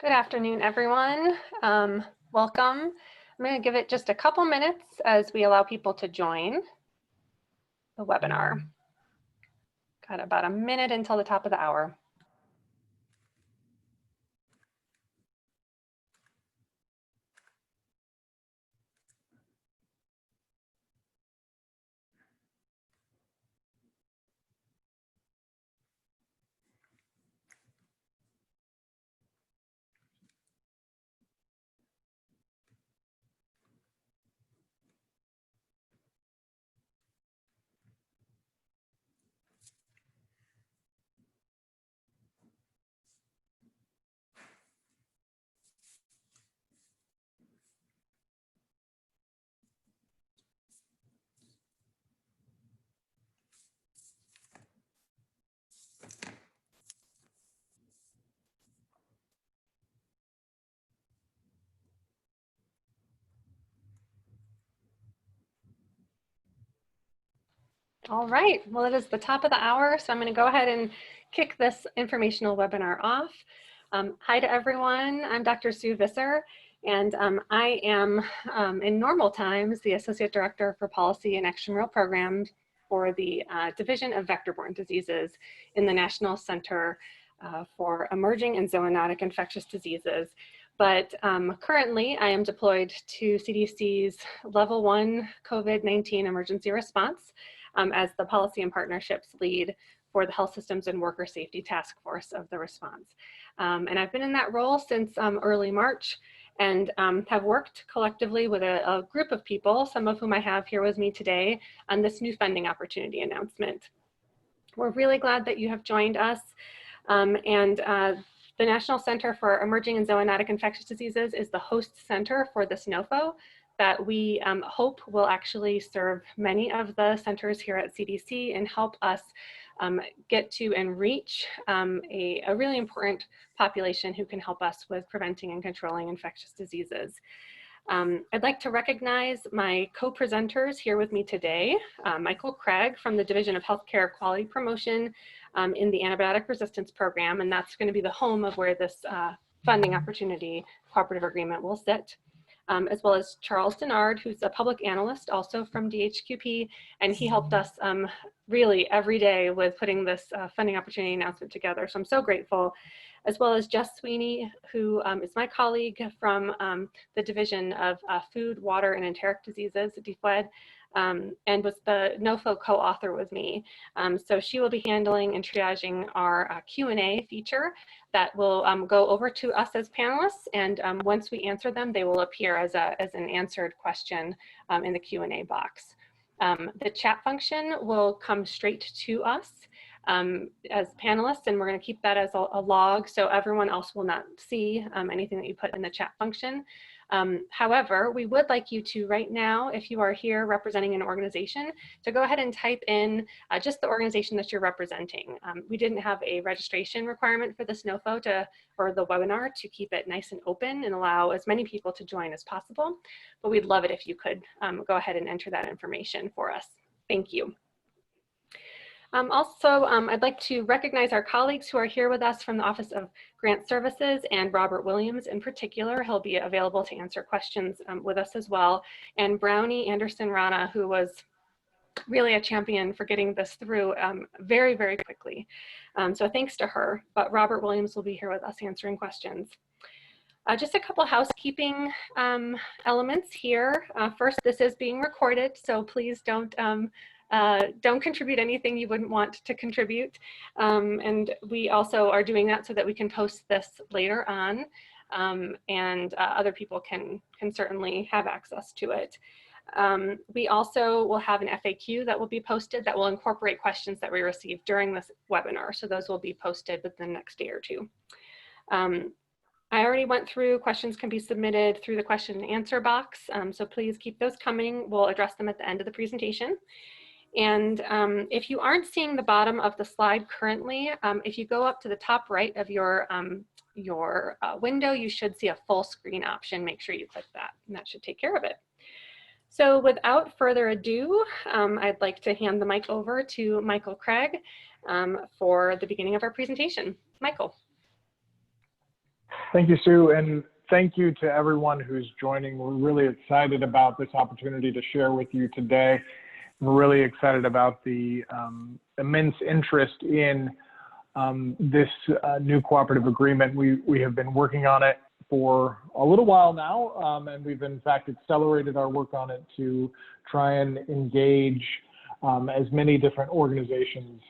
Good afternoon, everyone. Welcome. I'm going to give it just a couple minutes as we allow people to join the webinar. Got about a minute until the top of the hour. All right, well, it is the top of the hour, so I'm going to go ahead and kick this informational webinar off. Hi to everyone, I'm Dr. Sue Visser, and I am, in normal times, the Associate Director for Policy and Extramural Programs for the Division of Vector-Borne Diseases in the National Center for Emerging and Zoonotic Infectious Diseases. But currently, I am deployed to CDC's Level 1 COVID-19 emergency response as the Policy and Partnerships Lead for the Health Systems and Worker Safety Task Force of the response. And I've been in that role since early March and have worked collectively with a group of people, some of whom I have here with me today, on this new funding opportunity announcement. We're really glad that you have joined us. The National Center for Emerging and Zoonotic Infectious Diseases is the host center for this NOFO that we hope will actually serve many of the centers here at CDC and help us get to and reach a really important population who can help us with preventing and controlling infectious diseases. I'd like to recognize my co-presenters here with me today, Michael Craig from the Division of Healthcare Quality Promotion in the Antibiotic Resistance Program, and that's going to be the home of where this funding opportunity cooperative agreement will sit. As well as Charles Denard, who's a public analyst also from DHQP, and he helped us really every day with putting this funding opportunity announcement together. So I'm so grateful. As well as Jess Sweeney, who is my colleague from the Division of Food, Water, and Enteric Diseases, DFWED, and was the NOFO co-author with me. So she will be handling and triaging our Q&A feature that will go over to us as panelists, and once we answer them, they will appear as an answered question in the Q&A box. The chat function will come straight to us as panelists, and we're going to keep that as a log so everyone else will not see anything that you put in the chat function. However, we would like you to right now, if you are here representing an organization, to go ahead and type in just the organization that you're representing. We didn't have a registration requirement for this NOFO or the webinar to keep it nice and open and allow as many people to join as possible, but we'd love it if you could go ahead and enter that information for us. Thank you. I'd like to recognize our colleagues who are here with us from the Office of Grant Services and Robert Williams in particular. He'll be available to answer questions with us as well. And Brownie Anderson Rana, who was really a champion for getting this through very, very quickly. So thanks to her, but Robert Williams will be here with us answering questions. Just a couple housekeeping elements here. First, this is being recorded, so please don't contribute anything you wouldn't want to contribute. And we also are doing that so that we can post this later on, and other people can certainly have access to it. We also will have an FAQ that will be posted that will incorporate questions that we received during this webinar. So those will be posted within the next day or two. I already went through questions can be submitted through the question and answer box. So please keep those coming. We'll address them at the end of the presentation. And if you aren't seeing the bottom of the slide currently, if you go up to the top right of your window, you should see a full screen option. Make sure you click that, and that should take care of it. So without further ado, I'd like to hand the mic over to Michael Craig for the beginning of our presentation. Michael. Thank you, Sue, and thank you to everyone who's joining. We're really excited about this opportunity to share with you today. We're really excited about the immense interest in this new cooperative agreement. We have been working on it for a little while now, and we've in fact accelerated our work on it to try and engage as many different organizations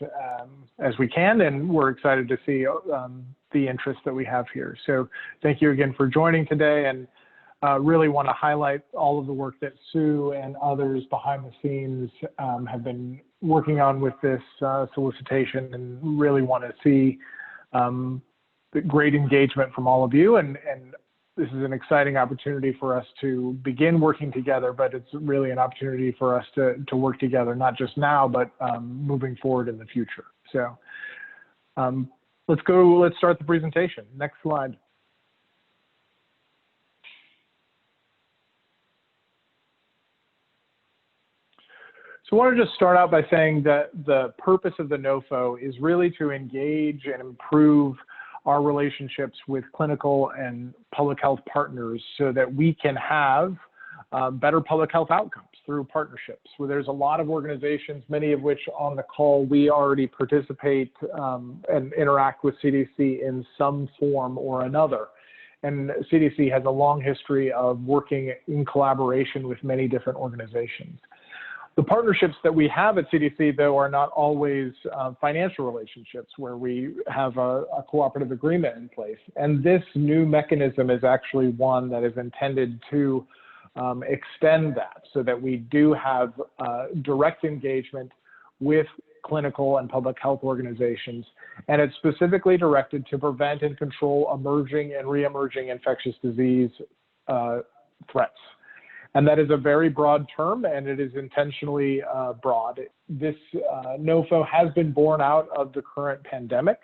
as we can, and we're excited to see the interest that we have here. So thank you again for joining today, and really want to highlight all of the work that Sue and others behind the scenes have been working on with this solicitation, and really want to see the great engagement from all of you. And this is an exciting opportunity for us to begin working together, but it's really an opportunity for us to work together, not just now, but moving forward in the future. So let's start the presentation. Next slide. So I want to just start out by saying that the purpose of the NOFO is really to engage and improve our relationships with clinical and public health partners so that we can have better public health outcomes through partnerships. Where there's a lot of organizations, many of which on the call we already participate and interact with CDC in some form or another. And CDC has a long history of working in collaboration with many different organizations. The partnerships that we have at CDC, though, are not always financial relationships where we have a cooperative agreement in place. And this new mechanism is actually one that is intended to extend that so that we do have direct engagement with clinical and public health organizations. And it's specifically directed to prevent and control emerging and re-emerging infectious disease threats. And that is a very broad term, and it is intentionally broad. This NOFO has been born out of the current pandemic,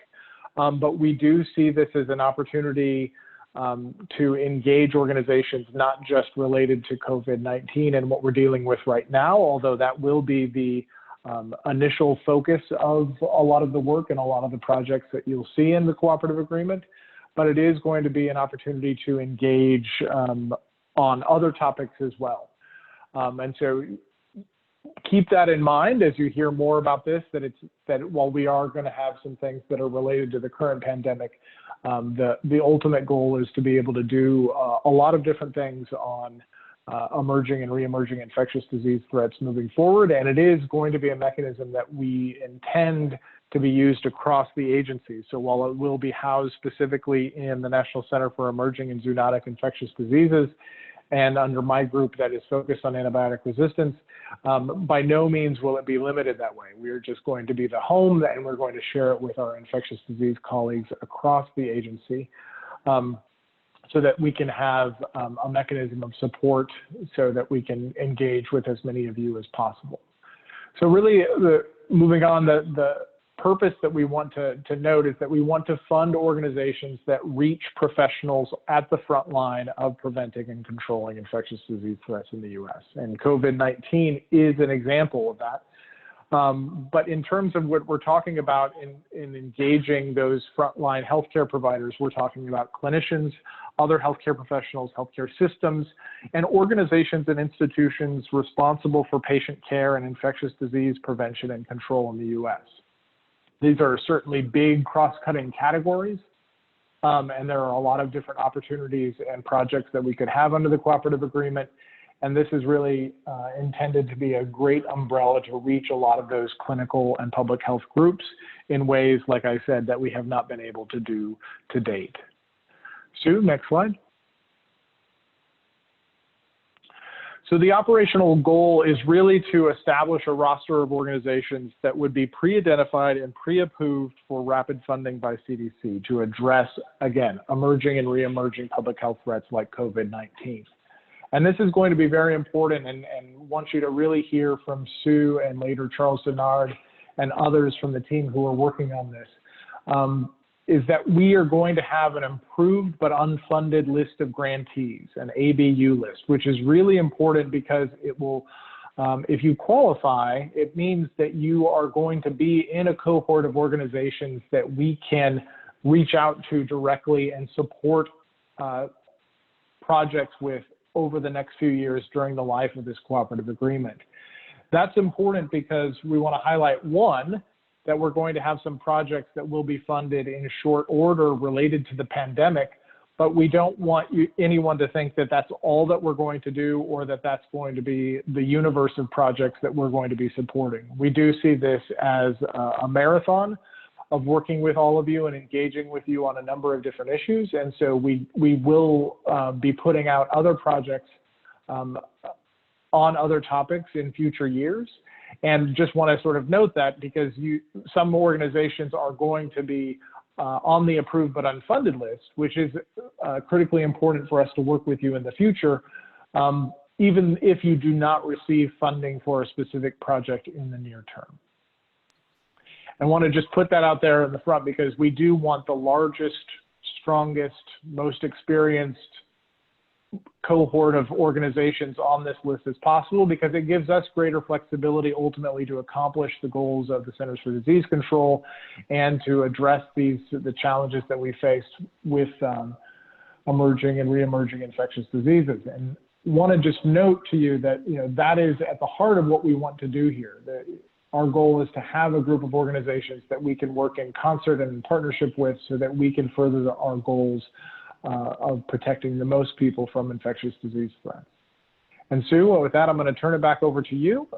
but we do see this as an opportunity to engage organizations not just related to COVID-19 and what we're dealing with right now, although that will be the initial focus of a lot of the work and a lot of the projects that you'll see in the cooperative agreement. But it is going to be an opportunity to engage on other topics as well. And so keep that in mind as you hear more about this, that while we are going to have some things that are related to the current pandemic, the ultimate goal is to be able to do a lot of different things on emerging and re-emerging infectious disease threats moving forward. And it is going to be a mechanism that we intend to be used across the agency. So while it will be housed specifically in the National Center for Emerging and Zoonotic Infectious Diseases, and under my group that is focused on antibiotic resistance, by no means will it be limited that way. We are just going to be the home, and we're going to share it with our infectious disease colleagues across the agency so that we can have a mechanism of support so that we can engage with as many of you as possible. So really, moving on, the purpose that we want to note is that we want to fund organizations that reach professionals at the front line of preventing and controlling infectious disease threats in the U.S. And COVID-19 is an example of that. But in terms of what we're talking about in engaging those frontline healthcare providers, we're talking about clinicians, other healthcare professionals, healthcare systems, and organizations and institutions responsible for patient care and infectious disease prevention and control in the U.S. These are certainly big cross-cutting categories, and there are a lot of different opportunities and projects that we could have under the cooperative agreement. And this is really intended to be a great umbrella to reach a lot of those clinical and public health groups in ways, like I said, that we have not been able to do to date. Sue, next slide. So the operational goal is really to establish a roster of organizations that would be pre-identified and pre-approved for rapid funding by CDC to address, again, emerging and re-emerging public health threats like COVID-19. And this is going to be very important, and want you to really hear from Sue and later Charles Denard and others from the team who are working on this, is that we are going to have an approved but unfunded list of grantees, an ABU list, which is really important because it will, if you qualify, it means that you are going to be in a cohort of organizations that we can reach out to directly and support projects with over the next few years during the life of this cooperative agreement. That's important because we want to highlight, one, that we're going to have some projects that will be funded in short order related to the pandemic, but we don't want anyone to think that that's all that we're going to do, or that that's going to be the universe of projects that we're going to be supporting. We do see this as a marathon of working with all of you and engaging with you on a number of different issues. And so we will be putting out other projects on other topics in future years. And just want to sort of note that, because some organizations are going to be on the approved but unfunded list, which is critically important for us to work with you in the future, even if you do not receive funding for a specific project in the near term. I want to just put that out there in the front, because we do want the largest, strongest, most experienced cohort of organizations on this list as possible, because it gives us greater flexibility ultimately to accomplish the goals of the Centers for Disease Control and to address the challenges that we face with emerging and re-emerging infectious diseases. And want to just note to you that that is at the heart of what we want to do here. Our goal is to have a group of organizations that we can work in concert and in partnership with, so that we can further our goals of protecting the most people from infectious disease threats. And Sue, with that, I'm going to turn it back over to you.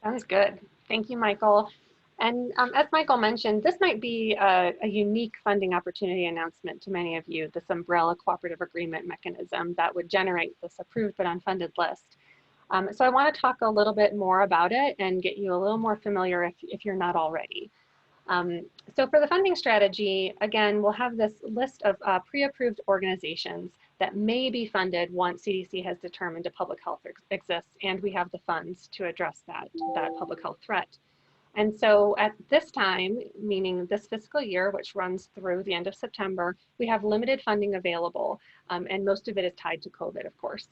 Sounds good. Thank you, Michael. And as Michael mentioned, this might be a unique funding opportunity announcement to many of you, this umbrella cooperative agreement mechanism that would generate this approved but unfunded list. So I want to talk a little bit more about it and get you a little more familiar if you're not already. So for the funding strategy, again, we'll have this list of pre-approved organizations that may be funded once CDC has determined a public health exists and we have the funds to address that public health threat. And so at this time, meaning this fiscal year, which runs through the end of September, we have limited funding available, and most of it is tied to COVID, of course.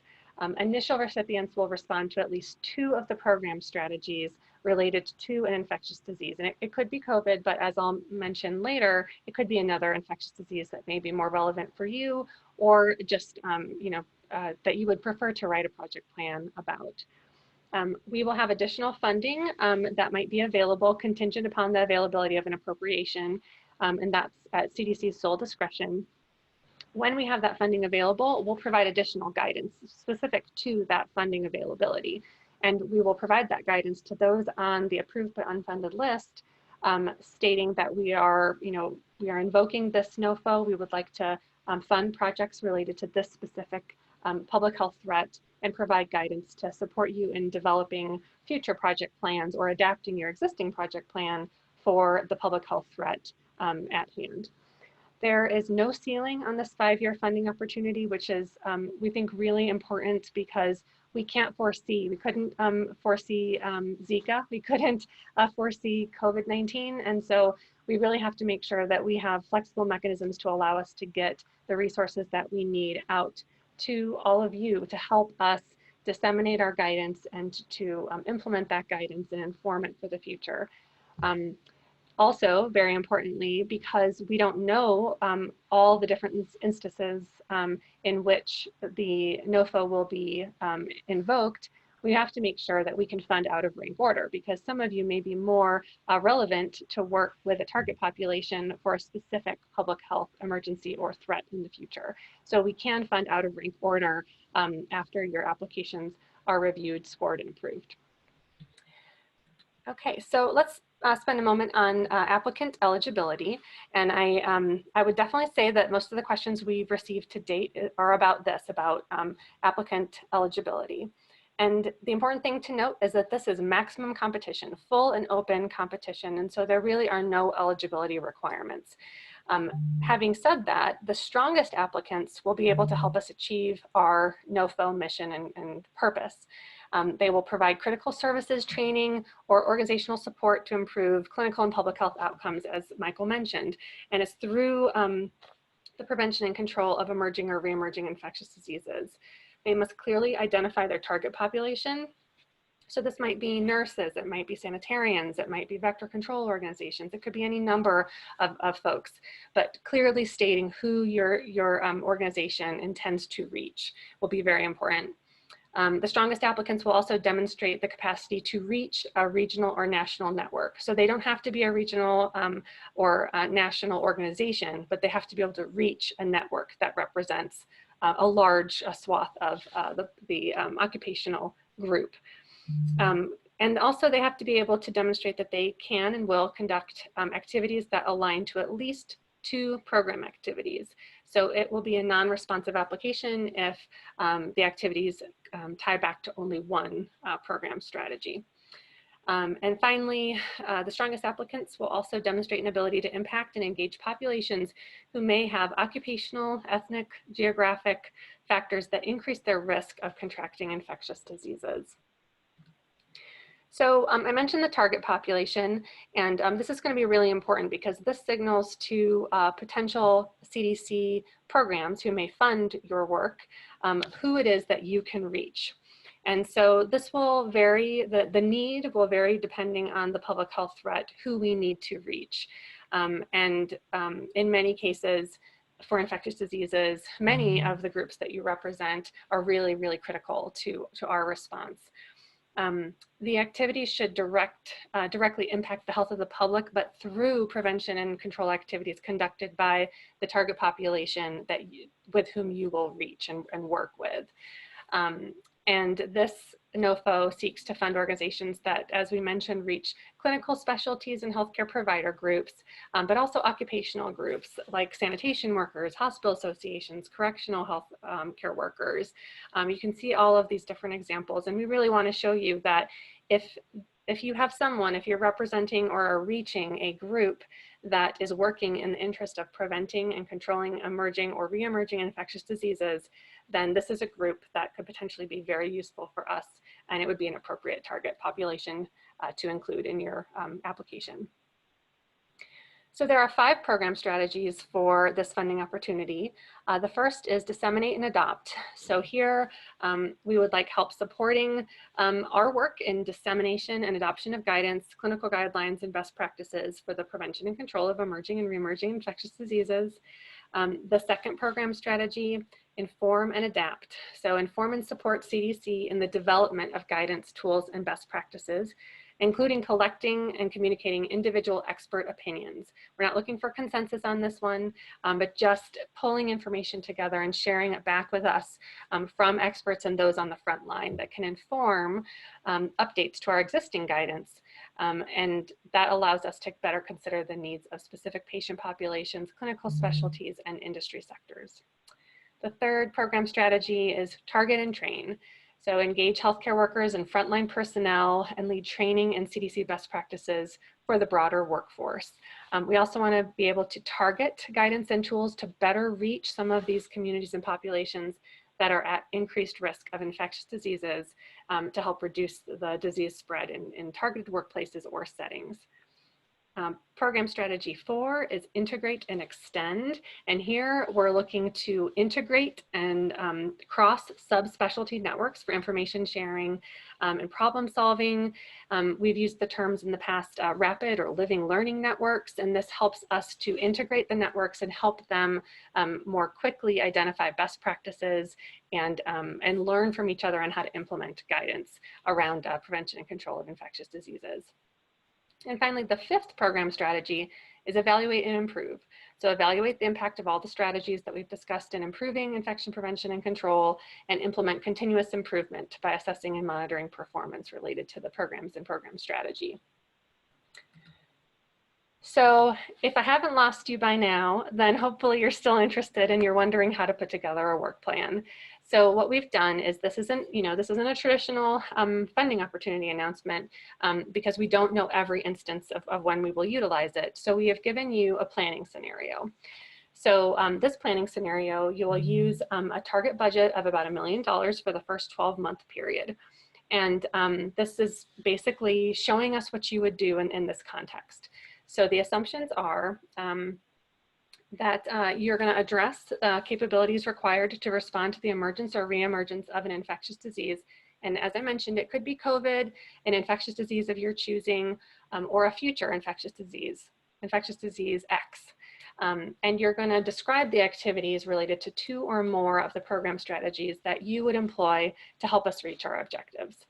Initial recipients will respond to at least 2 of the program strategies related to an infectious disease. And it could be COVID, but as I'll mention later, it could be another infectious disease that may be more relevant for you, or just that you would prefer to write a project plan about. We will have additional funding that might be available contingent upon the availability of an appropriation, and that's at CDC's sole discretion. When we have that funding available, we'll provide additional guidance specific to that funding availability. And we will provide that guidance to those on the approved but unfunded list, stating that we are invoking this NOFO. We would like to fund projects related to this specific public health threat, and provide guidance to support you in developing future project plans or adapting your existing project plan for the public health threat at hand. There is no ceiling on this 5-year funding opportunity, which is, we think, really important, because we can't foresee, we couldn't foresee Zika, we couldn't foresee COVID-19, and so we really have to make sure that we have flexible mechanisms to allow us to get the resources that we need out to all of you to help us disseminate our guidance and to implement that guidance and inform it for the future. Also, very importantly, because we don't know all the different instances in which the NOFO will be invoked, we have to make sure that we can fund out of rank order, because some of you may be more relevant to work with a target population for a specific public health emergency or threat in the future. So we can fund out of rank order after your applications are reviewed, scored, and approved. Okay, so let's spend a moment on applicant eligibility. And I would definitely say that most of the questions we've received to date are about this, about applicant eligibility. And the important thing to note is that this is maximum competition, full and open competition. And so there really are no eligibility requirements. Having said that, the strongest applicants will be able to help us achieve our NOFO mission and purpose. They will provide critical services, training, or organizational support to improve clinical and public health outcomes, as Michael mentioned. And it's through the prevention and control of emerging or re-emerging infectious diseases. They must clearly identify their target population So this might be nurses, it might be sanitarians, it might be vector control organizations, it could be any number of folks, but clearly stating who your organization intends to reach will be very important. The strongest applicants will also demonstrate the capacity to reach a regional or national network. So they don't have to be a regional or national organization, but they have to be able to reach a network that represents a large swath of the occupational group. And also they have to be able to demonstrate that they can and will conduct activities that align to at least 2 program activities. So it will be a non-responsive application if the activities tie back to only one program strategy. And finally, the strongest applicants will also demonstrate an ability to impact and engage populations who may have occupational, ethnic, geographic factors that increase their risk of contracting infectious diseases. So I mentioned the target population, and this is going to be really important because this signals to potential CDC programs who may fund your work who it is that you can reach. And so this will vary, the need will vary depending on the public health threat, who we need to reach. In many cases, for infectious diseases, many of the groups that you represent are really, really critical to our response. The activities should directly impact the health of the public, but through prevention and control activities conducted by the target population with whom you will reach and work with. And this NOFO seeks to fund organizations that, as we mentioned, reach clinical specialties and healthcare provider groups, but also occupational groups like sanitation workers, hospital associations, correctional health care workers. You can see all of these different examples, and we really want to show you that if you have someone, if you're representing or are reaching a group that is working in the interest of preventing and controlling emerging or re-emerging infectious diseases, then this is a group that could potentially be very useful for us, and it would be an appropriate target population to include in your application. So there are 5 program strategies for this funding opportunity. The first is disseminate and adopt. So here we would like help supporting our work in dissemination and adoption of guidance, clinical guidelines, and best practices for the prevention and control of emerging and re-emerging infectious diseases. The second program strategy, inform and adapt. So inform and support CDC in the development of guidance, tools, and best practices, including collecting and communicating individual expert opinions. We're not looking for consensus on this one, but just pulling information together and sharing it back with us from experts and those on the front line that can inform updates to our existing guidance. And that allows us to better consider the needs of specific patient populations, clinical specialties, and industry sectors. The third program strategy is target and train. So engage healthcare workers and frontline personnel and lead training and CDC best practices for the broader workforce. We also want to be able to target guidance and tools to better reach some of these communities and populations that are at increased risk of infectious diseases to help reduce the disease spread in targeted workplaces or settings. Program strategy 4 is integrate and extend. And here we're looking to integrate and cross subspecialty networks for information sharing and problem solving. We've used the terms in the past rapid or living learning networks, and this helps us to integrate the networks and help them more quickly identify best practices and learn from each other on how to implement guidance around prevention and control of infectious diseases. And finally, the 5th program strategy is evaluate and improve. So evaluate the impact of all the strategies that we've discussed in improving infection prevention and control, and implement continuous improvement by assessing and monitoring performance related to the programs and program strategy. So if I haven't lost you by now, then hopefully you're still interested and you're wondering how to put together a work plan. So what we've done is this isn't a traditional funding opportunity announcement because we don't know every instance of when we will utilize it. So we have given you a planning scenario. So this planning scenario, you will use a target budget of about $1 million for the first 12-month period. And this is basically showing us what you would do in this context. So the assumptions are that you're going to address capabilities required to respond to the emergence or reemergence of an infectious disease And as I mentioned, it could be COVID, an infectious disease of your choosing, or a future infectious disease X. And you're going to describe the activities related to 2 or more of the program strategies that you would employ to help us reach our objectives.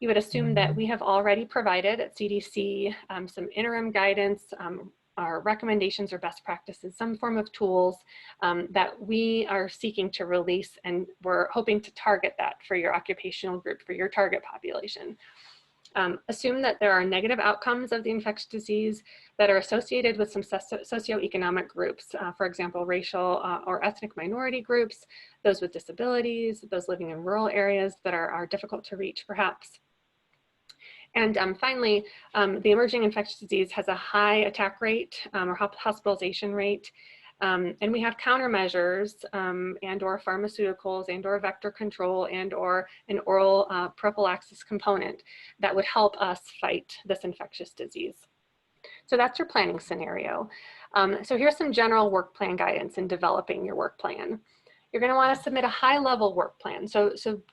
You would assume that we have already provided at CDC some interim guidance, our recommendations or best practices, some form of tools that we are seeking to release, and we're hoping to target that for your occupational group, for your target population. Assume that there are negative outcomes of the infectious disease that are associated with some socioeconomic groups, for example, racial or ethnic minority groups, those with disabilities, those living in rural areas that are difficult to reach perhaps. And finally, the emerging infectious disease has a high attack rate or hospitalization rate. And we have countermeasures and or pharmaceuticals and or vector control and or an oral prophylaxis component that would help us fight this infectious disease. So that's your planning scenario. So here's some general work plan guidance in developing your work plan. You're going to want to submit a high-level work plan.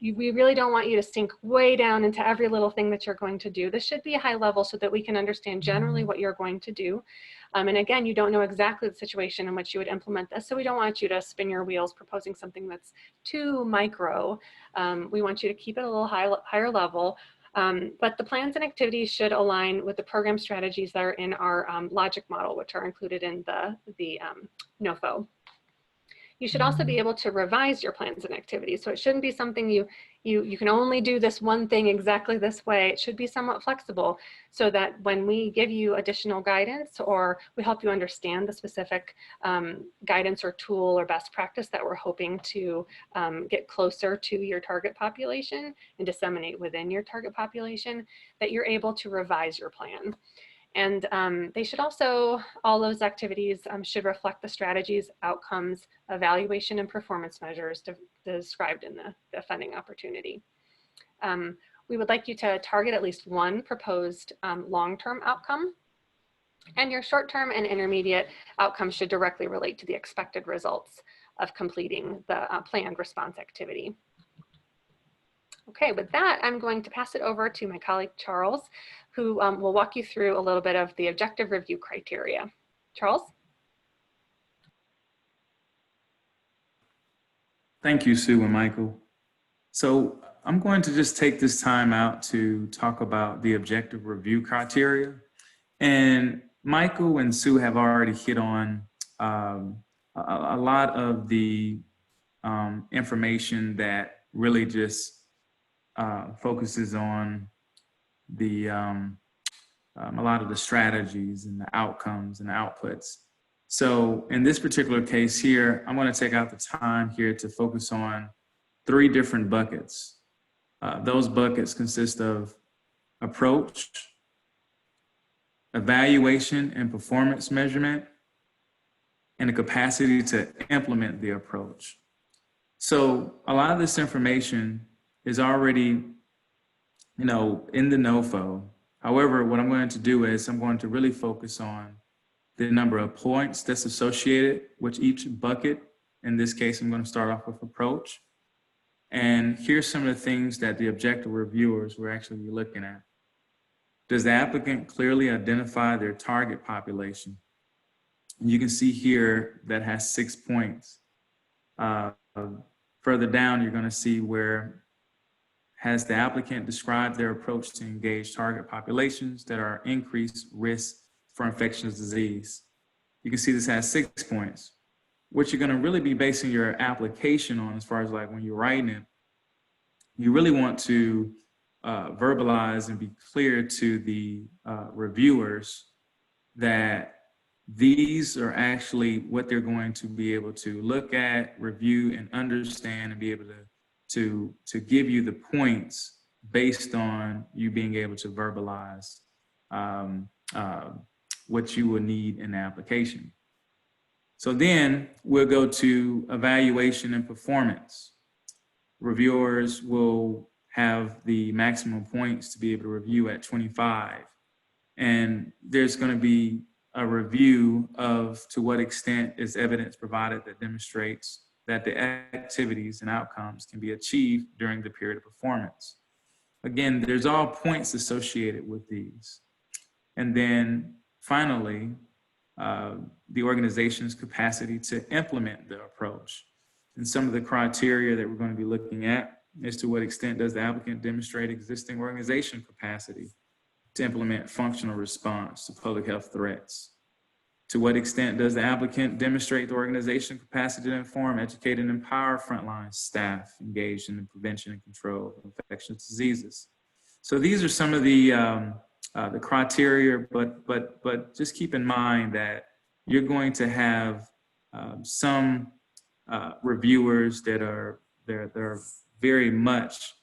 We really don't want you to sink way down into every little thing that you're going to do. This should be a high level so that we can understand generally what you're going to do. And again, you don't know exactly the situation in which you would implement this, so we don't want you to spin your wheels proposing something that's too micro. We want you to keep it a little higher level. But the plans and activities should align with the program strategies that are in our logic model, which are included in the NOFO. You should also be able to revise your plans and activities. So it shouldn't be something you can only do this one thing exactly this way. It should be somewhat flexible so that when we give you additional guidance or we help you understand the specific guidance or tool or best practice that we're hoping to get closer to your target population and disseminate within your target population, that you're able to revise your plan. And they should also, all those activities should reflect the strategies, outcomes, evaluation, and performance measures described in the funding opportunity. We would like you to target at least one proposed long-term outcome, and your short-term and intermediate outcomes should directly relate to the expected results of completing the planned response activity. Okay, with that, I'm going to pass it over to my colleague, Charles, who will walk you through a little bit of the objective review criteria. Charles? Thank you, Sue and Michael. So I'm going to just take this time out to talk about the objective review criteria. And Michael and Sue have already hit on a lot of the information that really just focuses on the a lot of the strategies and the outcomes and the outputs. So in this particular case here, I'm going to take out the time here to focus on 3 different buckets. Those buckets consist of approach, evaluation and performance measurement, and the capacity to implement the approach. So a lot of this information is already, in the NOFO. However, what I'm going to do is I'm going to really focus on the number of points that's associated with each bucket. In this case, I'm going to start off with approach. And here's some of the things that the objective reviewers will actually be looking at. Does the applicant clearly identify their target population? And you can see here that has 6 points. Further down, you're going to see where has the applicant described their approach to engage target populations that are increased risk for infectious disease. You can see this has 6 points. What you're going to really be basing your application on, as far as like when you're writing it, you really want to verbalize and be clear to the reviewers that these are actually what they're going to be able to look at, review, and understand, and be able to give you the points based on you being able to verbalize what you will need in the application. So then we'll go to evaluation and performance. Reviewers will have the maximum points to be able to review at 25. And there's going to be a review of to what extent is evidence provided that demonstrates that the activities and outcomes can be achieved during the period of performance. Again, there's all points associated with these. And then finally, the organization's capacity to implement the approach. And some of the criteria that we're going to be looking at is to what extent does the applicant demonstrate existing organization capacity to implement functional response to public health threats? To what extent does the applicant demonstrate the organization capacity to inform, educate, and empower frontline staff engaged in the prevention and control of infectious diseases? So these are some of the criteria, but just keep in mind that you're going to have some reviewers that are they're very much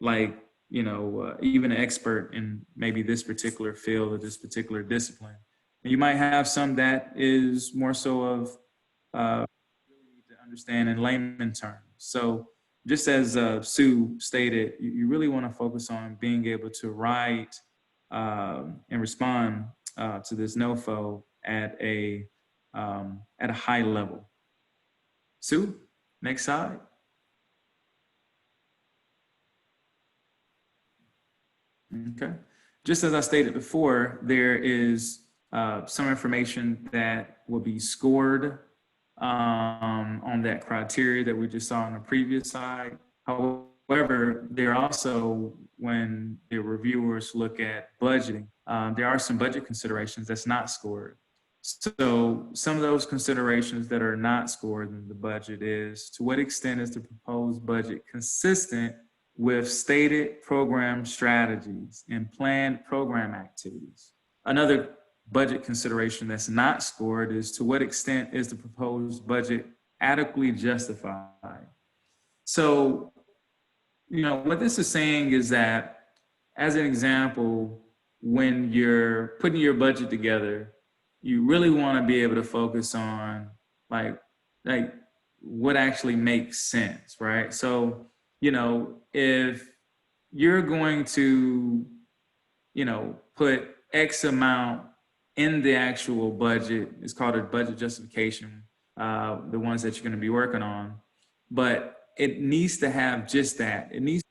like, you know, even an expert in maybe this particular field or this particular discipline. And you might have some that is more so of really need to understand in layman terms. So just as Sue stated, you really want to focus on being able to write and respond to this NOFO at a high level. Sue, next slide. Okay. Just as I stated before, there is some information that will be scored on that criteria that we just saw on the previous slide. However, there also, when the reviewers look at budgeting, there are some budget considerations that's not scored. So some of those considerations that are not scored in the budget is, to what extent is the proposed budget consistent with stated program strategies and planned program activities? Another budget consideration that's not scored is, to what extent is the proposed budget adequately justified? So, you know, what this is saying is that, as an example, when you're putting your budget together, you really want to be able to focus on like what actually makes sense, right? So, you know, if you're going to, you know, put X amount in the actual budget, it's called a budget justification, the ones that you're going to be working on, but it needs to have just that. It needs to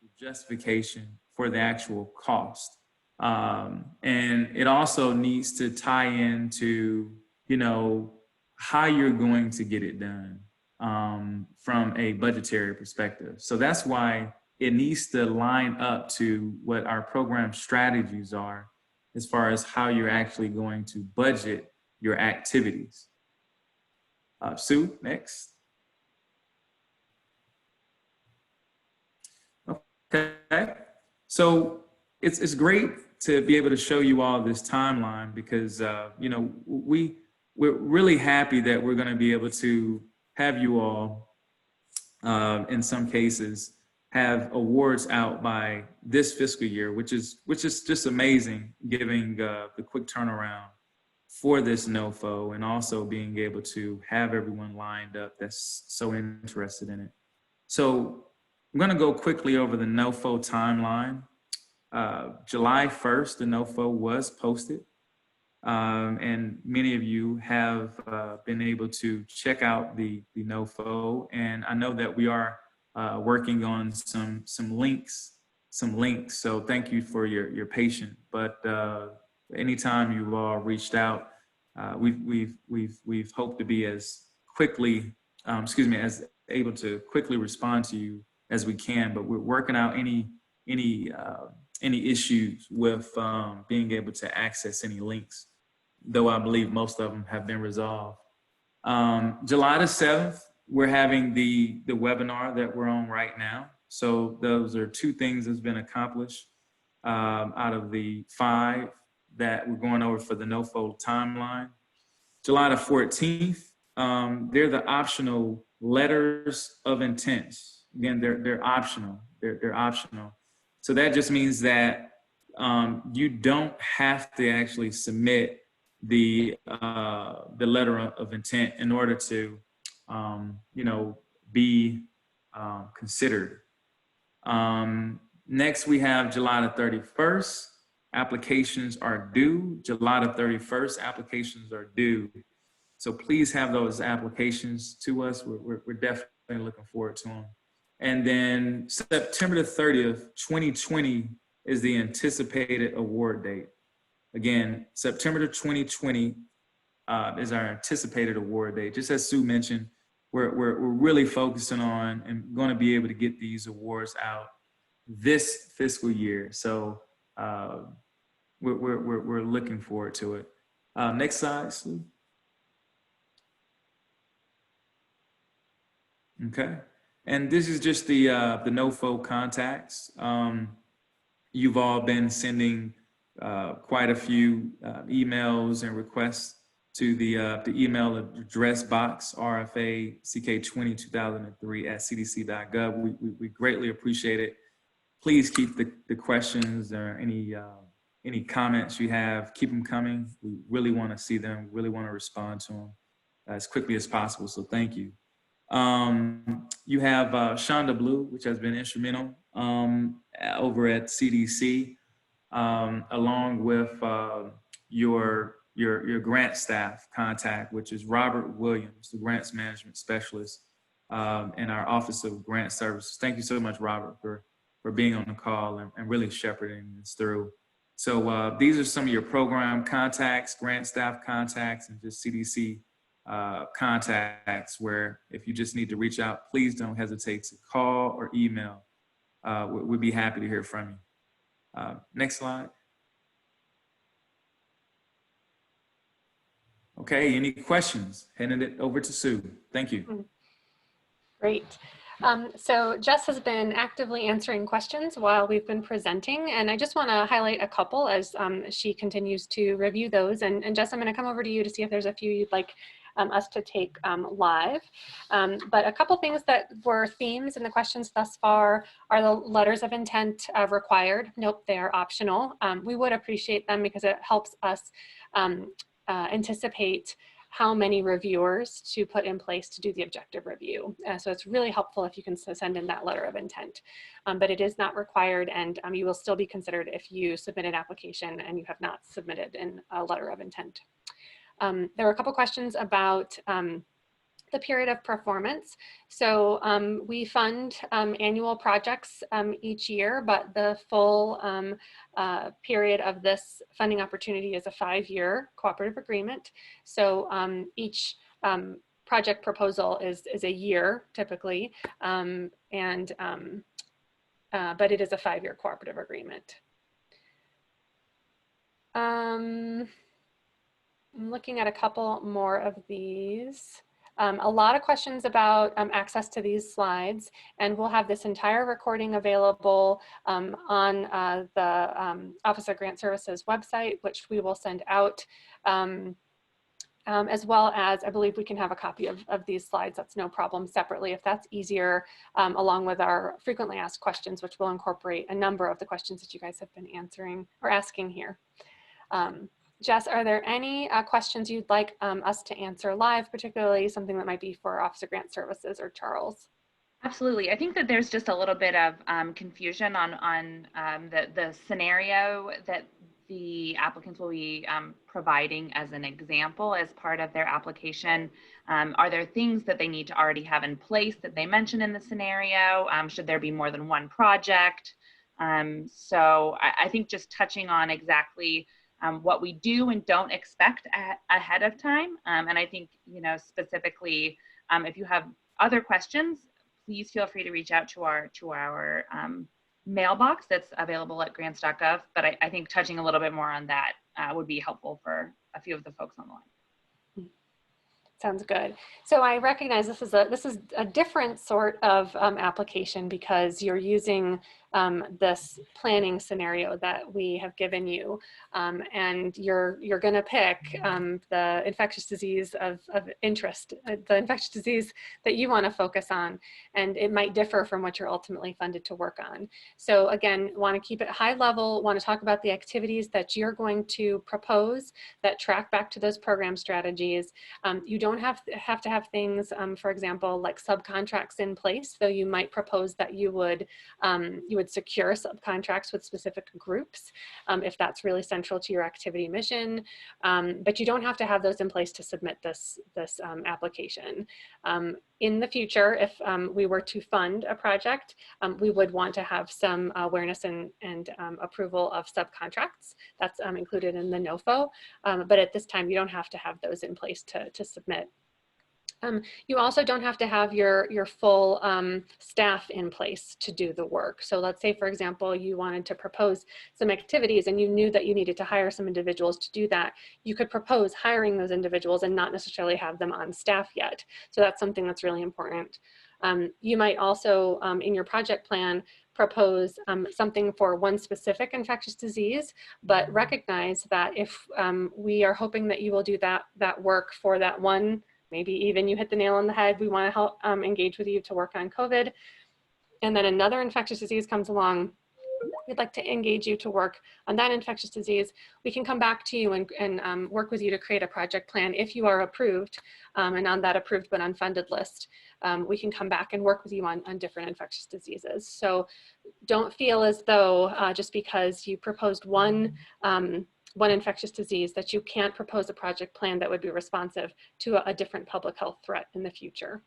have justification for the actual cost. And it also needs to tie into, you know, how you're going to get it done from a budgetary perspective. So that's why it needs to line up to what our program strategies are as far as how you're actually going to budget your activities. Sue, next. Okay, so it's great to be able to show you all this timeline because, you know, we're really happy that we're going to be able to have you all, in some cases, have awards out by this fiscal year, which is just amazing, given the quick turnaround for this NOFO, and also being able to have everyone lined up that's so interested in it. So I'm going to go quickly over the NOFO timeline. July 1st, the NOFO was posted, and many of you have been able to check out the NOFO, and I know that we are working on some links. So thank you for your patience. But anytime you've all reached out, we've hoped to be as quickly, as able to quickly respond to you as we can. But we're working out any issues with being able to access any links, though I believe most of them have been resolved. July the 7th, we're having the webinar that we're on right now. So those are two things that's been accomplished out of the 5 that we're going over for the NOFO timeline. July the 14th, they're the optional letters of intent. Again, they're optional. They're optional. So that just means that you don't have to actually submit the letter of intent in order to, you know, be considered. Next, we have July the 31st. Applications are due. July the 31st, applications are due. So please have those applications to us. We're definitely looking forward to them. And then September the 30th, 2020 is the anticipated award date. Again, September the 2020 is our anticipated award date. Just as Sue mentioned, we're really focusing on and going to be able to get these awards out this fiscal year. So we're looking forward to it. Next slide, Sue. Okay. And this is just the NOFO contacts. You've all been sending quite a few emails and requests to the email address box, rfack2020-2003 @cdc.gov. We greatly appreciate it. Please keep the questions or any comments you have, keep them coming. We really want to see them, really want to respond to them as quickly as possible. So thank you. You have Shonda Blue, which has been instrumental over at CDC, along with your grant staff contact, which is Robert Williams, the grants management specialist in our Office of Grant Services. Thank you so much, Robert, for being on the call and really shepherding this through. So these are some of your program contacts, grant staff contacts, and just CDC contacts where if you just need to reach out, please don't hesitate to call or email. We'd be happy to hear from you. Next slide. Okay, any questions? Handing it over to Sue. Thank you. Great. So Jess has been actively answering questions while we've been presenting, and I just want to highlight a couple as she continues to review those. And Jess, I'm going to come over to you to see if there's a few you'd like us to take live. But a couple things that were themes in the questions thus far are the letters of intent required. Nope, they're optional. We would appreciate them because it helps us anticipate how many reviewers to put in place to do the objective review. So it's really helpful if you can send in that letter of intent, but it is not required, and you will still be considered if you submit an application and you have not submitted in a letter of intent. There were a couple questions about the period of performance. So we fund annual projects each year, but the full period of this funding opportunity is a 5-year cooperative agreement. So each project proposal is a year typically, but it is a 5-year cooperative agreement. I'm looking at a couple more of these. A lot of questions about access to these slides, and we'll have this entire recording available on the Office of Grant Services website, which we will send out, as well as I believe we can have a copy of these slides. That's no problem separately if that's easier, along with our frequently asked questions, which will incorporate a number of the questions that you guys have been answering or asking here. Jess, are there any questions you'd like us to answer live, particularly something that might be for Office of Grant Services or Charles? Absolutely. I think that there's just a little bit of confusion on the scenario that the applicants will be providing as an example as part of their application. Are there things that they need to already have in place that they mention in the scenario? Should there be more than one project? So I think just touching on exactly what we do and don't expect ahead of time. And I think, you know, specifically, if you have other questions, please feel free to reach out to our mailbox that's available at grants.gov. But I think touching a little bit more on that would be helpful for a few of the folks on the line. Sounds good. So I recognize this is a different sort of application because you're using this planning scenario that we have given you, and you're going to pick the infectious disease of interest, the infectious disease that you want to focus on, and it might differ from what you're ultimately funded to work on. So again, want to keep it high level, want to talk about the activities that you're going to propose that track back to those program strategies. You don't have to have things, for example, like subcontracts in place, though you might propose that you would would secure subcontracts with specific groups if that's really central to your activity mission. But you don't have to have those in place to submit this application. In the future, if we were to fund a project, we would want to have some awareness and approval of subcontracts. That's included in the NOFO. But at this time, you don't have to have those in place to submit. You also don't have to have your full staff in place to do the work. So let's say, for example, you wanted to propose some activities and you knew that you needed to hire some individuals to do that. You could propose hiring those individuals and not necessarily have them on staff yet. So that's something that's really important. You might also, in your project plan, propose something for one specific infectious disease, but recognize that if we are hoping that you will do that work for that one, maybe even you hit the nail on the head, we want to help engage with you to work on COVID, and then another infectious disease comes along, we'd like to engage you to work on that infectious disease, we can come back to you and work with you to create a project plan if you are approved and on that approved but unfunded list. We can come back and work with you on different infectious diseases. So don't feel as though just because you proposed one infectious disease that you can't propose a project plan that would be responsive to a different public health threat in the future.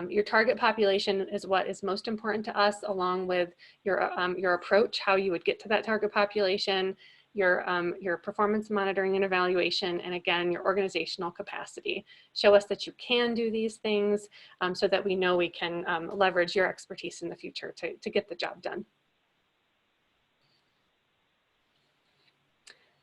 Your target population is what is most important to us, along with your approach, how you would get to that target population, your performance monitoring and evaluation, and again, your organizational capacity. Show us that you can do these things so that we know we can leverage your expertise in the future to get the job done.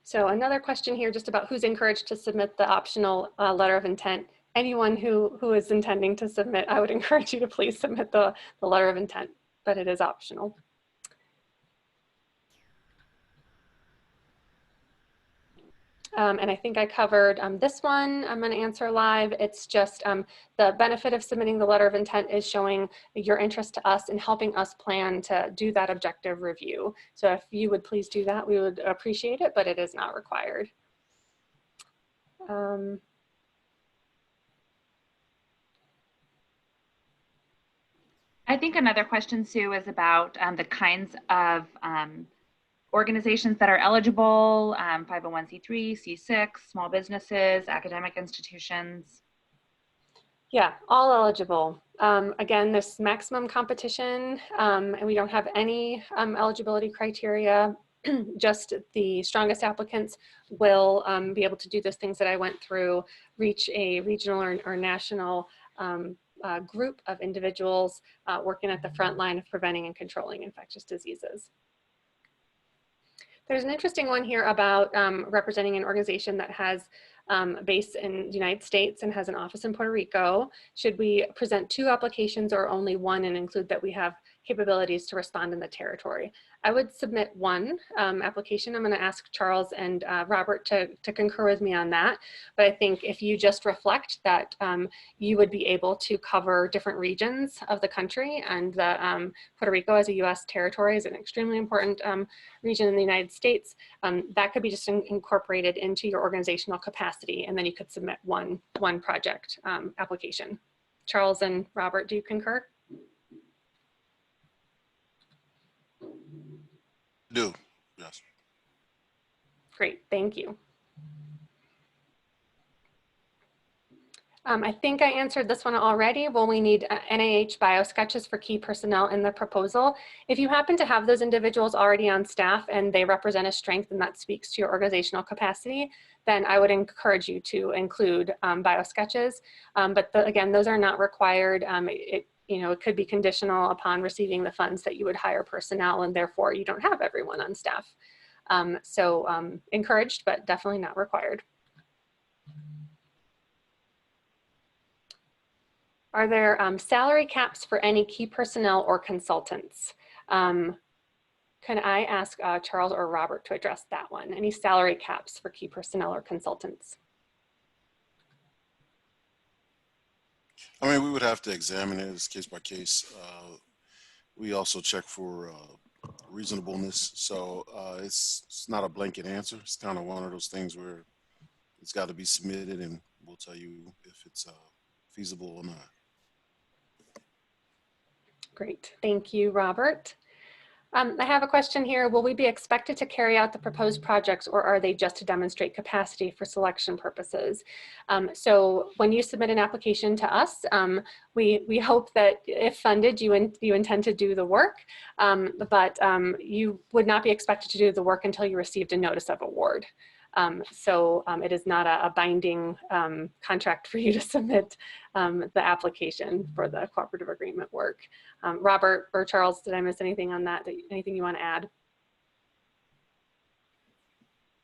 So another question here just about who's encouraged to submit the optional letter of intent. Anyone who is intending to submit, I would encourage you to please submit the letter of intent, but it is optional. And I think I covered this one. I'm going to answer live. It's just the benefit of submitting the letter of intent is showing your interest to us and helping us plan to do that objective review. So if you would please do that, we would appreciate it, but it is not required. I think another question, Sue, is about the kinds of organizations that are eligible, 501c3, C6, small businesses, academic institutions. Yeah, all eligible. Again, there's maximum competition and we don't have any eligibility criteria. Just the strongest applicants will be able to do those things that I went through, reach a regional or national group of individuals working at the front line of preventing and controlling infectious diseases. There's an interesting one here about representing an organization that has a base in the United States and has an office in Puerto Rico. Should we present 2 applications or only one and include that we have capabilities to respond in the territory? I would submit 1 application. I'm going to ask Charles and Robert to concur with me on that. But I think if you just reflect that you would be able to cover different regions of the country, and that Puerto Rico as a US territory is an extremely important region in the United States, that could be just incorporated into your organizational capacity, and then you could submit one project application. Charles and Robert, do you concur? Do, yes. Great, thank you. I think I answered this one already. Will we need NIH biosketches for key personnel in the proposal? If you happen to have those individuals already on staff and they represent a strength and that speaks to your organizational capacity, then I would encourage you to include biosketches. But again, those are not required. It could be conditional upon receiving the funds that you would hire personnel, and therefore you don't have everyone on staff. Encouraged, but definitely not required. Are there salary caps for any key personnel or consultants? Can I ask Charles or Robert to address that one? Any salary caps for key personnel or consultants? I mean, we would have to examine it as case by case. We also check for reasonableness. So it's not a blanket answer. It's kind of one of those things where it's got to be submitted and we'll tell you if it's feasible or not. Great, thank you, Robert. I have a question here. Will we be expected to carry out the proposed projects, or are they just to demonstrate capacity for selection purposes? So when you submit an application to us, we hope that if funded, you intend to do the work, but you would not be expected to do the work until you received a notice of award. It is not a binding contract for you to submit the application for the cooperative agreement work. Robert or Charles, did I miss anything on that? Anything you want to add?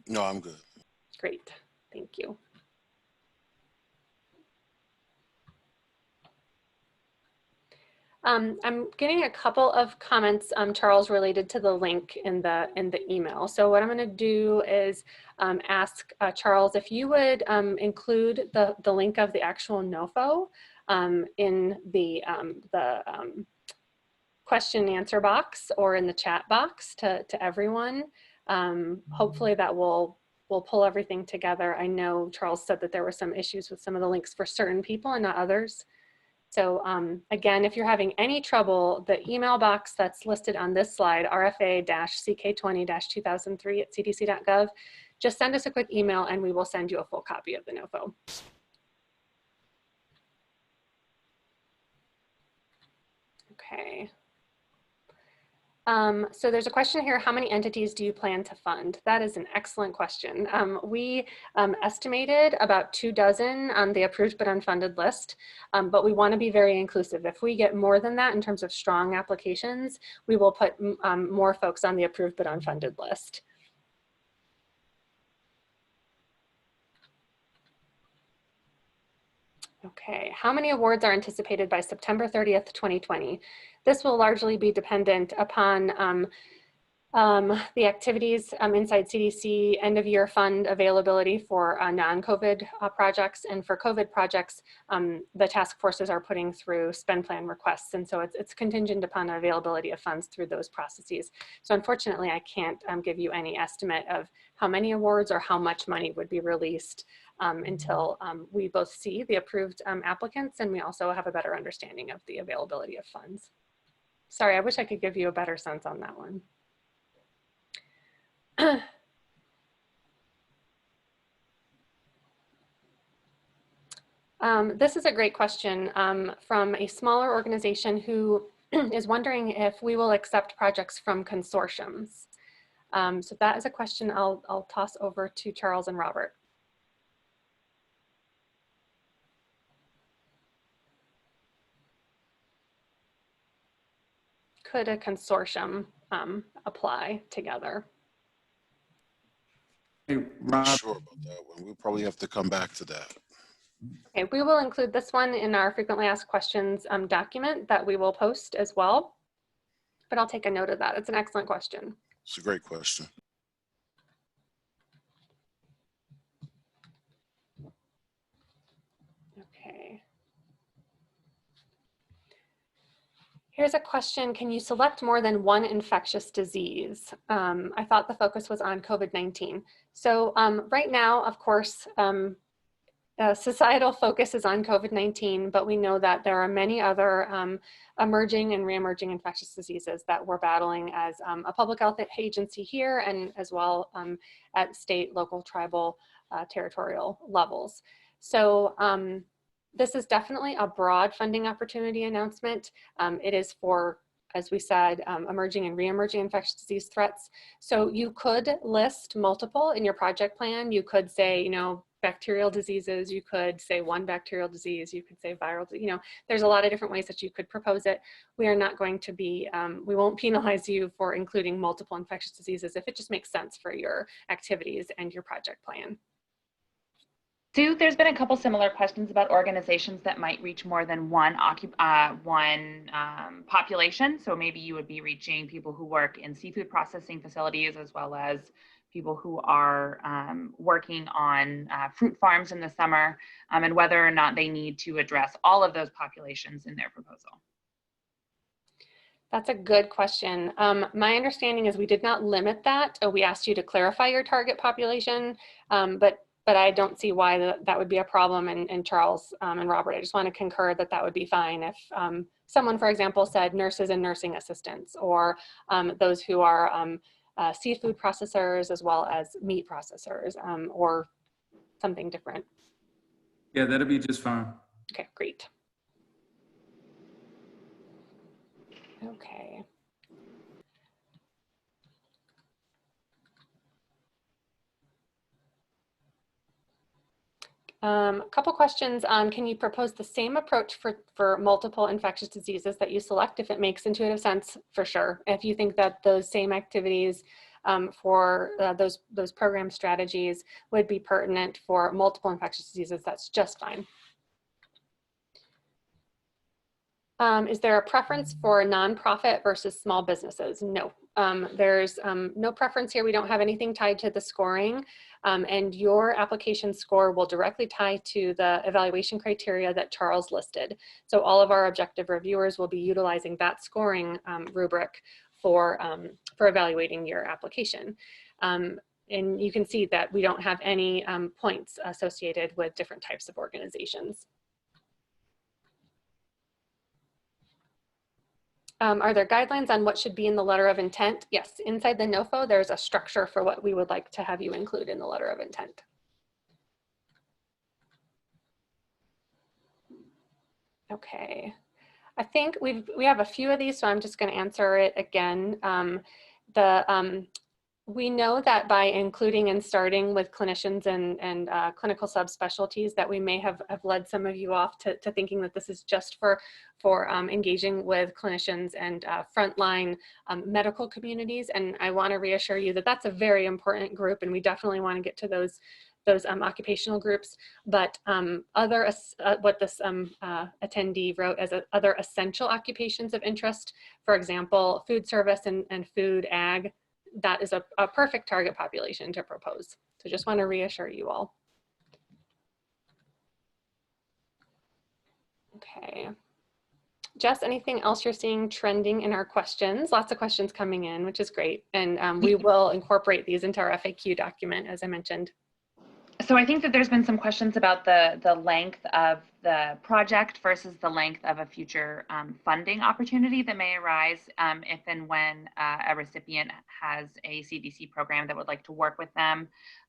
No, I'm good. Great, thank you. I'm getting a couple of comments, Charles, related to the link in the email. So what I'm going to do is ask Charles if you would include the link of the actual NOFO in the question and answer box or in the chat box to everyone. Hopefully that will pull everything together. I know Charles said that there were some issues with some of the links for certain people and not others. So again, if you're having any trouble, the email box that's listed on this slide, rfa-ck20-2003@cdc.gov, just send us a quick email and we will send you a full copy of the NOFO. Okay. So there's a question here, how many entities do you plan to fund? That is an excellent question. We estimated about 24 on the approved but unfunded list, but we want to be very inclusive. If we get more than that in terms of strong applications, we will put more folks on the approved but unfunded list. Okay, how many awards are anticipated by September 30th, 2020? This will largely be dependent upon the activities inside CDC, end of year fund availability for non-COVID projects, and for COVID projects, the task forces are putting through spend plan requests, and so it's contingent upon availability of funds through those processes. So unfortunately, I can't give you any estimate of how many awards or how much money would be released until we both see the approved applicants and we also have a better understanding of the availability of funds. Sorry, I wish I could give you a better sense on that one. This is a great question from a smaller organization who is wondering if we will accept projects from consortiums. So that is a question I'll toss over to Charles and Robert. Could a consortium apply together? Hey, Not Rob, sure about that one. We'll probably have to come back to that. Okay, we will include this one in our frequently asked questions document that we will post as well, but I'll take a note of that. It's an excellent question. It's a great question. Okay. Here's a question, can you select more than one infectious disease? I thought the focus was on COVID-19. So right now, of course, societal focus is on COVID-19, but we know that there are many other emerging and re-emerging infectious diseases that we're battling as a public health agency here and as well at state, local, tribal, territorial levels. So this is definitely a broad funding opportunity announcement. It is for, as we said, emerging and re-emerging infectious disease threats. So you could list multiple in your project plan. You could say, you know, bacterial diseases, you could say one bacterial disease, you could say viral, you know, there's a lot of different ways that you could propose it. We are not going to be, we won't penalize you for including multiple infectious diseases if it just makes sense for your activities and your project plan. Sue, there's been a couple similar questions about organizations that might reach more than one population. So maybe you would be reaching people who work in seafood processing facilities as well as people who are working on fruit farms in the summer, and whether or not they need to address all of those populations in their proposal. That's a good question. My understanding is we did not limit that. We asked you to clarify your target population, but but I don't see why that would be a problem. And Charles and Robert, I just want to concur that that would be fine if someone, for example, said nurses and nursing assistants, or those who are seafood processors as well as meat processors, or something different. Yeah, that'll be just fine. Okay, great. Okay. A couple questions on, can you propose the same approach for multiple infectious diseases that you select if it makes intuitive sense? For sure. If you think that those same activities for those program strategies would be pertinent for multiple infectious diseases, that's just fine. Is there a preference for nonprofit versus small businesses? No. There's no preference here. We don't have anything tied to the scoring, and your application score will directly tie to the evaluation criteria that Charles listed. So all of our objective reviewers will be utilizing that scoring rubric for evaluating your application. And you can see that we don't have any points associated with different types of organizations. Are there guidelines on what should be in the letter of intent? Yes, inside the NOFO, there's a structure for what we would like to have you include in the letter of intent. Okay, I think we have a few of these, so I'm just going to answer it again. We know that by including and starting with clinicians and clinical subspecialties, that we may have led some of you off to thinking that this is just for engaging with clinicians and frontline medical communities. And I want to reassure you that that's a very important group, and we definitely want to get to those occupational groups. But what this attendee wrote as other essential occupations of interest, for example, food service and food ag, that is a perfect target population to propose. So just want to reassure you all. Okay. Jess, anything else you're seeing trending in our questions? Lots of questions coming in, which is great. And we will incorporate these into our FAQ document, as I mentioned. So I think that there's been some questions about the length of the project versus the length of a future funding opportunity that may arise if and when a recipient has a CDC program that would like to work with them,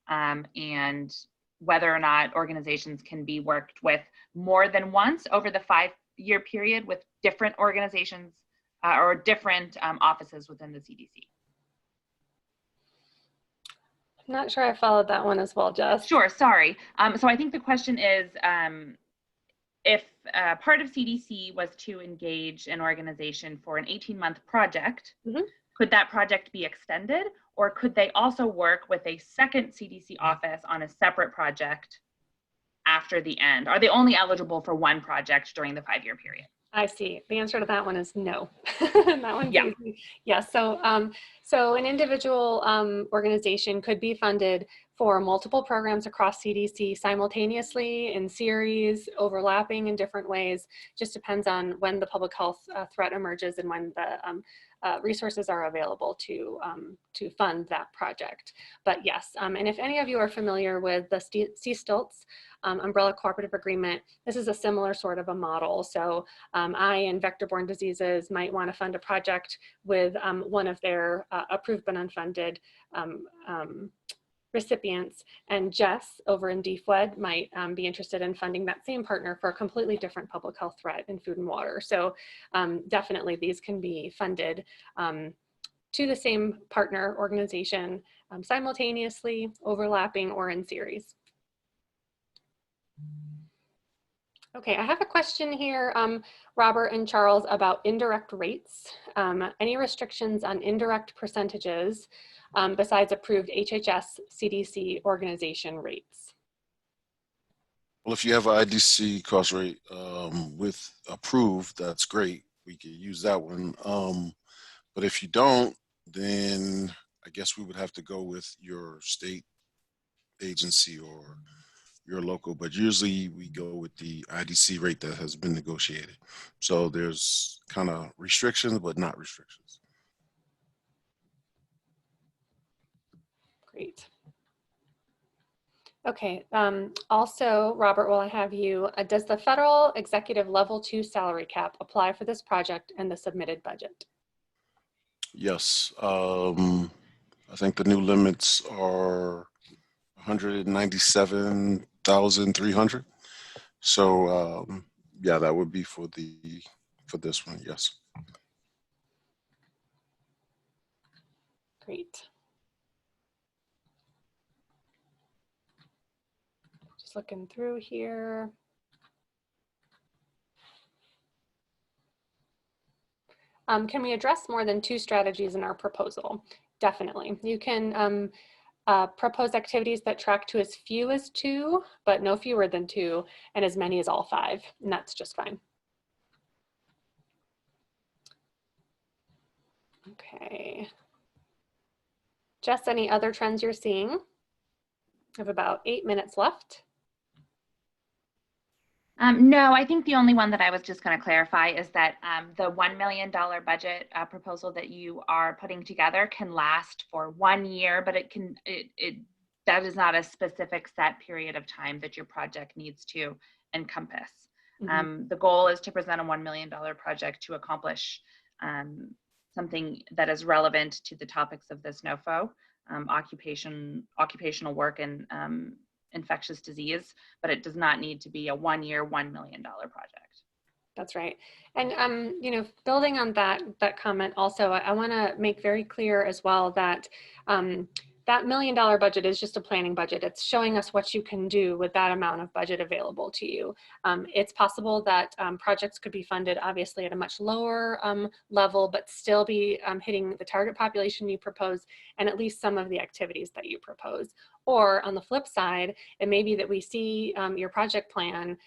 and whether or not organizations can be worked with more than once over the 5-year period with different organizations or different offices within the CDC. I'm not sure I followed that one as well, Jess. Sure, sorry. So I think the question is, if part of CDC was to engage an organization for an 18-month project, could that project be extended, or could they also work with a second CDC office on a separate project after the end? Are they only eligible for one project during the 5-year period? I see. The answer to that one is no. That one's easy. Yeah. So, so an individual organization could be funded for multiple programs across CDC simultaneously, in series, overlapping in different ways. Just depends on when the public health threat emerges and when the resources are available to fund that project. But yes, and if any of you are familiar with the CSTLTS umbrella cooperative agreement, this is a similar sort of a model. So I and vector-borne diseases might want to fund a project with one of their approved but unfunded recipients, and Jess over in DFWED might be interested in funding that same partner for a completely different public health threat in food and water. So definitely these can be funded to the same partner organization simultaneously, overlapping, or in series. Okay, I have a question here, Robert and Charles, about indirect rates. Any restrictions on indirect percentages besides approved HHS CDC organization rates? Well, if you have an IDC cost rate with approved, that's great. We could use that one. But if you don't, then I guess we would have to go with your state agency or your local, but usually we go with the IDC rate that has been negotiated. So there's kind of restrictions, but not restrictions. Great. Okay. Also, Robert, while I have you, does the federal executive level 2 salary cap apply for this project and the submitted budget? Yes. I think the new limits are 197,300. So yeah, that would be for this one. Yes. Great. Just looking through here. Can we address more than 2 strategies in our proposal? Definitely. You can propose activities that track to as few as 2, but no fewer than 2, and as many as all 5, and that's just fine. Okay. Jess, any other trends you're seeing? We have about 8 minutes left. No, I think the only one that I was just going to clarify is that the $1 million budget proposal that you are putting together can last for 1 year, but that is not a specific set period of time that your project needs to encompass. Mm-hmm. The goal is to present a $1 million project to accomplish something that is relevant to the topics of this NOFO, occupational work and infectious disease, but it does not need to be a 1 year, $1 million project. That's right. And, you know, building on that comment also, I want to make very clear as well that that $1 million budget is just a planning budget. It's showing us what you can do with that amount of budget available to you. It's possible that projects could be funded obviously at a much lower level, but still be hitting the target population you propose and at least some of the activities that you propose. Or on the flip side, it may be that we see your project plan,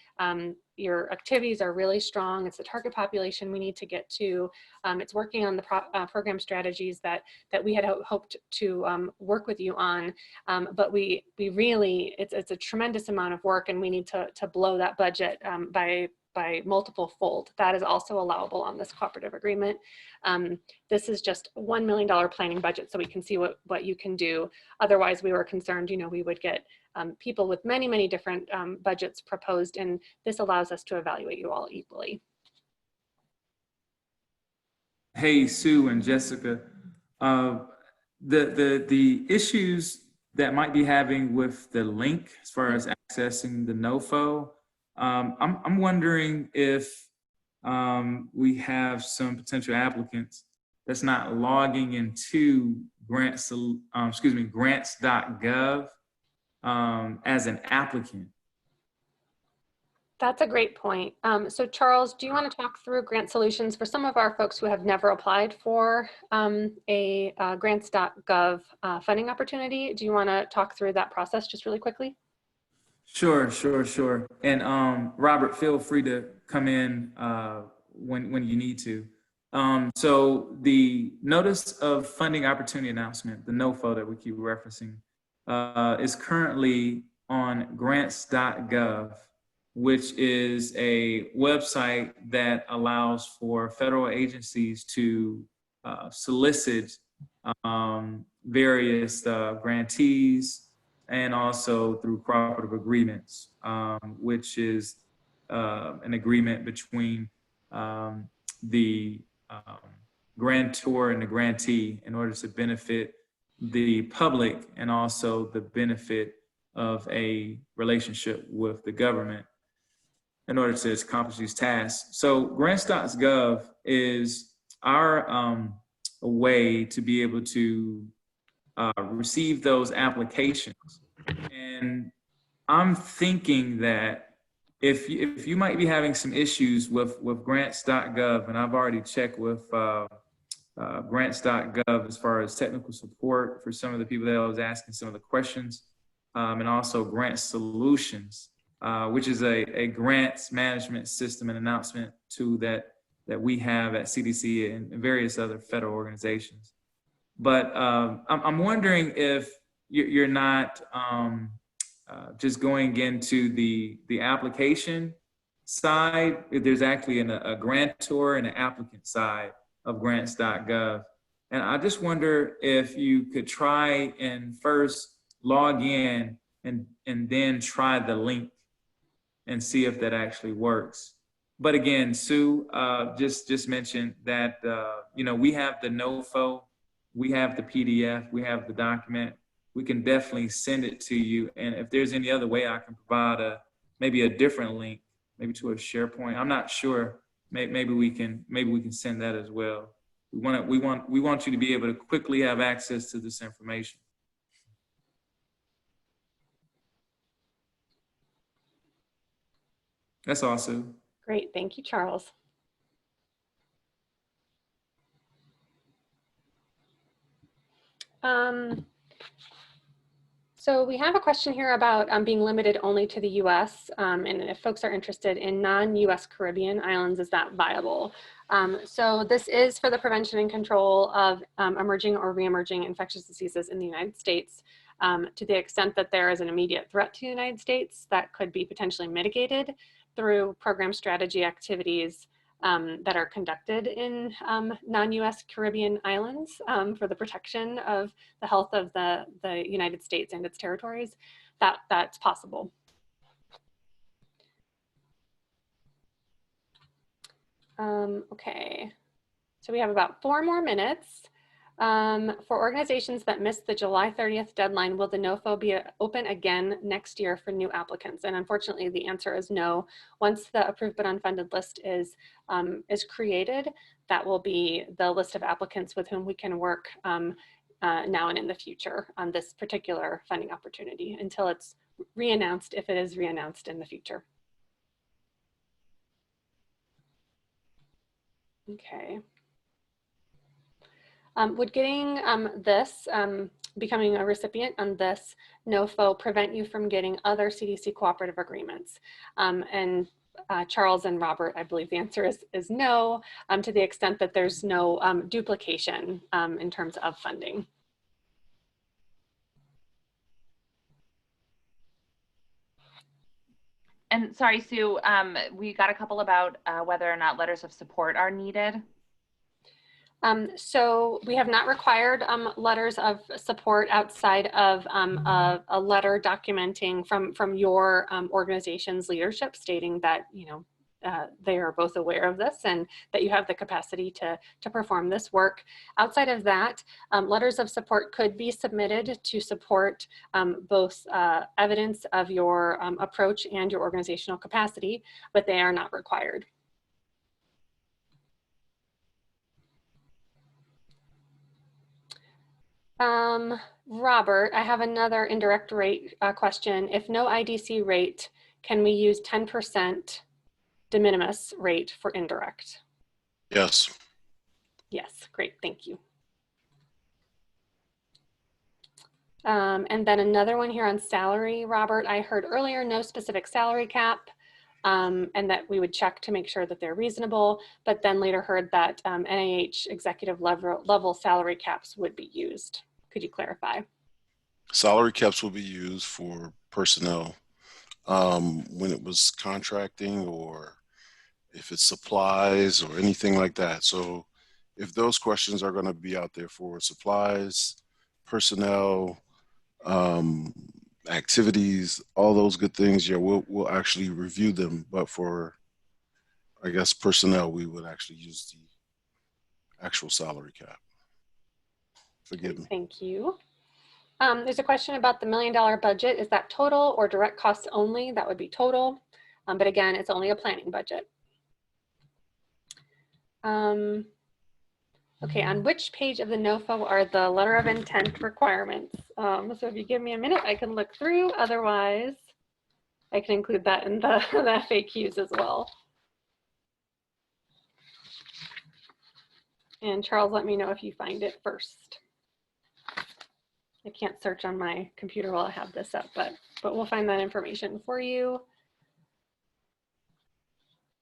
your activities are really strong. It's the target population we need to get to. It's working on the program strategies that we had hoped to work with you on. But we really, it's a tremendous amount of work, and we need to blow that budget by multiple fold. That is also allowable on this cooperative agreement. This is just $1 million planning budget, so we can see what you can do. Otherwise, we were concerned, you know, we would get people with many different budgets proposed, and this allows us to evaluate you all equally. Hey, Sue and Jessica, the issues that might be having with the link as far as accessing the NOFO, I'm wondering if we have some potential applicants that's not logging into grants.gov as an applicant. That's a great point. So Charles, do you want to talk through Grant Solutions for some of our folks who have never applied for a grants.gov funding opportunity? Do you want to talk through that process just really quickly? Sure. And Robert, feel free to come in when you need to. So the Notice of Funding Opportunity Announcement, the NOFO that we keep referencing, is currently on grants.gov, which is a website that allows for federal agencies to solicit various grantees, and also through cooperative agreements, which is an agreement between the grantor and the grantee in order to benefit the public and also the benefit of a relationship with the government in order to accomplish these tasks. So grants.gov is our a way to be able to receive those applications. And I'm thinking that if you might be having some issues with grants.gov, and I've already checked with grants.gov as far as technical support for some of the people that I was asking some of the questions, and also Grant Solutions, which is a grants management system and announcement tool that we have at CDC and various other federal organizations. But I'm wondering if you're not just going into the application side, if there's actually a grantor and an applicant side of grants.gov. And I just wonder if you could try and first log in and then try the link and see if that actually works. But again, Sue just mentioned that, we have the NOFO, we have the PDF, we have the document. We can definitely send it to you. And if there's any other way I can provide maybe a different link, maybe to a SharePoint, I'm not sure. Maybe we can send that as well. We want you to be able to quickly have access to this information. That's all, Sue. Great, thank you, Charles. So we have a question here about being limited only to the US, and if folks are interested in non-US Caribbean islands, is that viable? So this is for the prevention and control of emerging or re-emerging infectious diseases in the United States. To the extent that there is an immediate threat to the United States, that could be potentially mitigated through program strategy activities that are conducted in non-US Caribbean islands for the protection of the health of the United States and its territories. That's possible. Okay, so we have about 4 more minutes. For organizations that missed the July 30th deadline, will the NOFO be open again next year for new applicants? And unfortunately, the answer is no. Once the approved but unfunded list is created, that will be the list of applicants with whom we can work now and in the future on this particular funding opportunity until it's re-announced, if it is re-announced in the future. Okay. Would getting becoming a recipient on this NOFO prevent you from getting other CDC cooperative agreements? And Charles and Robert, I believe the answer is no, to the extent that there's no duplication in terms of funding. And sorry, Sue, we got a couple about whether or not letters of support are needed. So we have not required letters of support outside of a letter documenting from your organization's leadership stating that, they are both aware of this and that you have the capacity to perform this work. Outside of that, letters of support could be submitted to support both evidence of your approach and your organizational capacity, but they are not required. Robert, I have another indirect rate question. If no IDC rate, can we use 10% de minimis rate for indirect? Yes. Yes, great, thank you. And then another one here on salary, Robert. I heard earlier no specific salary cap and that we would check to make sure that they're reasonable, but then later heard that NIH executive level salary caps would be used. Could you clarify? Salary caps will be used for personnel when it was contracting or if it's supplies or anything like that. So if those questions are going to be out there for supplies, personnel, activities, all those good things, yeah, we'll actually review them. But for, I guess, personnel, we would actually use the actual salary cap. Forgive me. Thank you. There's a question about the $1 million budget. Is that total or direct costs only? That would be total. But again, it's only a planning budget. Okay, on which page of the NOFO are the letter of intent requirements? So if you give me a minute, I can look through. Otherwise, I can include that in the FAQs as well. And Charles, let me know if you find it first. I can't search on my computer while I have this up, but we'll find that information for you.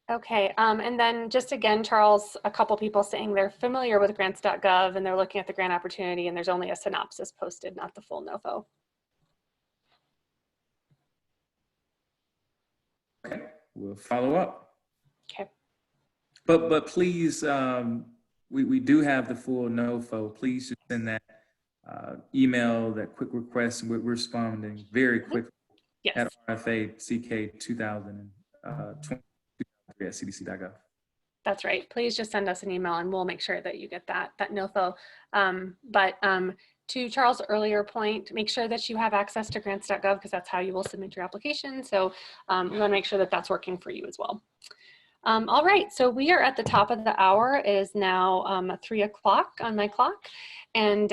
Okay, and then just again, Charles, a couple people saying they're familiar with grants.gov and they're looking at the grant opportunity and there's only a synopsis posted, not the full NOFO. Okay, we'll follow up. Okay. But please, we do have the full NOFO. Please just send that email that quick request, and we're responding very quickly Yes. at RFA CK 2023 at cdc.gov. That's right. Please just send us an email and we'll make sure that you get that NOFO. To Charles' earlier point, make sure that you have access to grants.gov because that's how you will submit your application. So we want to make sure that that's working for you as well. All right, so we are at the top of the hour. It is now 3 o'clock on my clock. And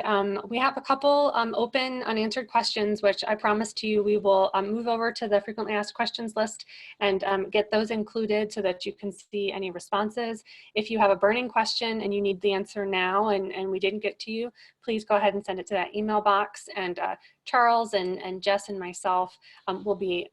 we have a couple open unanswered questions, which I promised you we will move over to the frequently asked questions list and get those included so that you can see any responses. If you have a burning question and you need the answer now and we didn't get to you, please go ahead and send it to that email box. And Charles and Jess and myself will be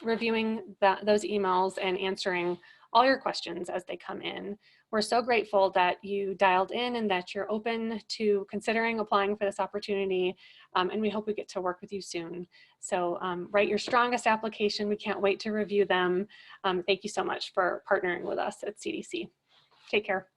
reviewing those emails and answering all your questions as they come in. We're so grateful that you dialed in and that you're open to considering applying for this opportunity. And we hope we get to work with you soon. So write your strongest application. We can't wait to review them. Thank you so much for partnering with us at CDC. Take care.